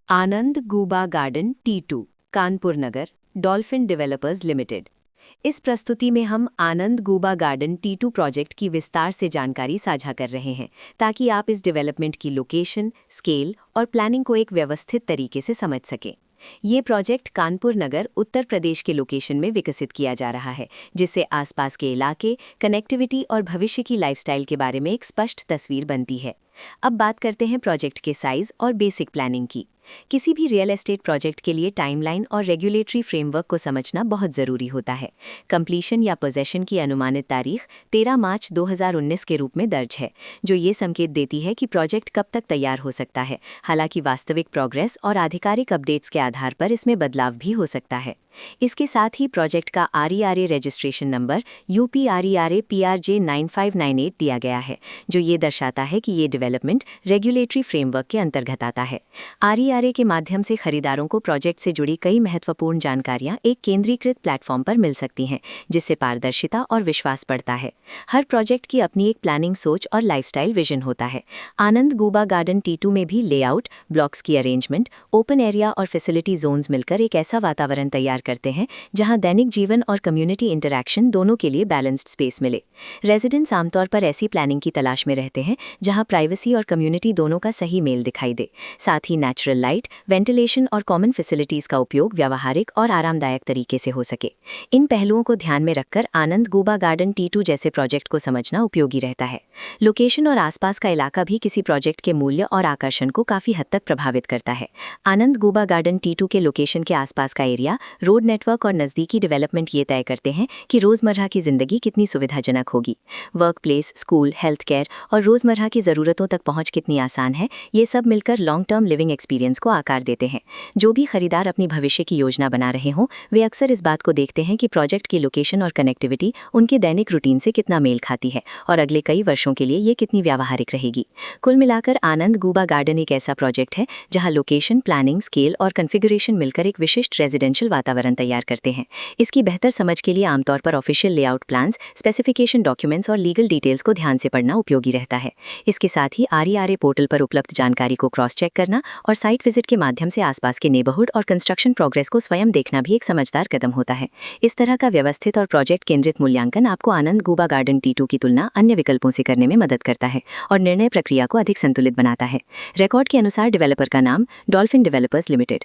आनंद गूबा garden T2 Kanpur नगर dolphin developers limited. इस प्रस्तुति में हम आनंद गूबा गार्डन T2 प्रोजेक्ट की विस्तार से जानकारी साझा कर रहे हैं ताकि आप इस डेवलपमेंट की लोकेशन, स्केल और प्लानिंग को एक व्यवस्थित तरीके से समझ सकें। ये प्रोजेक्ट कानपुर नगर उत्तर प्रदेश के लोकेशन में विकसित किया जा रहा है, जिससे आसपास के इलाके, कनेक्टिविटी और भविष्य की लाइफस्टाइल के बारे में एक स्पष्ट तस्वीर बनती है। अब बात करते हैं प्रोजेक्ट के साइज और बेसिक प्लानिंग की। किसी भी रियल एस्टेट प्रोजेक्ट के लिए टाइमलाइन और रेगुलेटरी फ्रेमवर्क को समझना बहुत ज़रूरी होता है। कंप्लीशन या पोजेशन की अनुमानित तारीख 13 मार्च 2019 के रूप में दर्ज है, जो ये संकेत देती है कि प्रोजेक्ट कब तक तैयार हो सकता है। हालांकि वास्तविक प्रोग्रेस और आधिकारिक अपडेट्स के आधार पर इसमें बदलाव भी हो सकता है। इसके साथ ही प्रोजेक्ट का RERA registration number UPRERA PRJ 9598 दिया गया है, जो ये दर्शाता है कि ये डेवलपमेंट रेगुलेटरी फ्रेमवर्क के अंतर्गत आता है। RERA के माध्यम से खरीदारों को प्रोजेक्ट से जुड़ी कई महत्वपूर्ण जानकारियां एक केंद्रीकृत प्लेटफॉर्म पर मिल सकती हैं, जिससे पारदर्शिता और विश्वास बढ़ता है। हर प्रोजेक्ट की अपनी एक प्लानिंग सोच और लाइफस्टाइल विजन होता है। आनंद गूबा गार्डन T2 में भी लेआउट, ब्लॉक्स की अरेंजमेंट, ओपन एरिया और फैसिलिटी जोन्स मिलकर एक ऐसा वातावरण तैयार करते हैं जहां दैनिक जीवन और कम्युनिटी इंटरैक्शन दोनों के लिए बैलेंस्ड स्पेस मिले। रेजिडेंट्स आमतौर पर ऐसी प्लानिंग की तलाश में रहते हैं जहां प्राइवेसी और कम्युनिटी दोनों का सही मेल दिखाई दे। साथ ही नेचुरल लाइट, वेंटिलेशन और कॉमन फैसिलिटीज का उपयोग व्यावहारिक और आरामदायक तरीके से हो सके। इन पहलुओं को ध्यान में रखकर आनंद गूबा गार्डन T2 जैसे प्रोजेक्ट को समझना उपयोगी रहता है। लोकेशन और आसपास का इलाका भी किसी प्रोजेक्ट के मूल्य और आकर्षण को काफी हद तक प्रभावित करता है। आनंद गूबा गार्डन T2 के लोकेशन के आसपास का एरिया, रोड नेटवर्क और नज़दीकी डेवलपमेंट ये तय करते हैं कि रोज़मर्रा की ज़िंदगी कितनी सुविधाजनक होगी। Work place, school, health care और रोज़मर्रा की ज़रूरतों तक पहुंच कितनी आसान है, ये सब मिलकर लॉन्ग टर्म लिविंग एक्सपीरियंस को आकार देते हैं। जो भी खरीदार अपनी भविष्य की योजना बना रहे हों, वे अक्सर इस बात को देखते हैं कि प्रोजेक्ट की लोकेशन और कनेक्टिविटी उनके दैनिक रूटीन से कितना मेल खाती है और अगले कई वर्षों के लिए ये कितनी व्यावहारिक रहेगी। कुल मिलाकर आनंद गूबा गार्डन एक ऐसा प्रोजेक्ट है जहाँ लोकेशन, प्लानिंग, स्केल और कॉन्फ़िगरेशन मिलकर एक विशिष्ट रेजिडेंशियल वातावरण तैयार करते हैं। इसकी बेहतर समझ के लिए आमतौर पर official layout plans, specification documents और लीगल डिटेल्स को ध्यान से पढ़ना उपयोगी रहता है। इसके साथ ही RERA पोर्टल पर उपलब्ध जानकारी को क्रॉस चेक करना और साइट विजिट के माध्यम से आसपास के नेबरहुड और कंस्ट्रक्शन प्रोग्रेस को स्वयं देखना भी एक समझदार कदम होता है। इस तरह का व्यवस्थित और प्रोजेक्ट केंद्रित मूल्यांकन आपको आनंद गूबा गार्डन T2 की तुलना अन्य विकल्पों से करने में मदद करता है और निर्णय प्रक्रिया को अधिक संतुलित बनाता है। रिकॉर्ड के अनुसार डेवलपर का नाम डॉल्फिन डेवलपर्स लिमिटेड।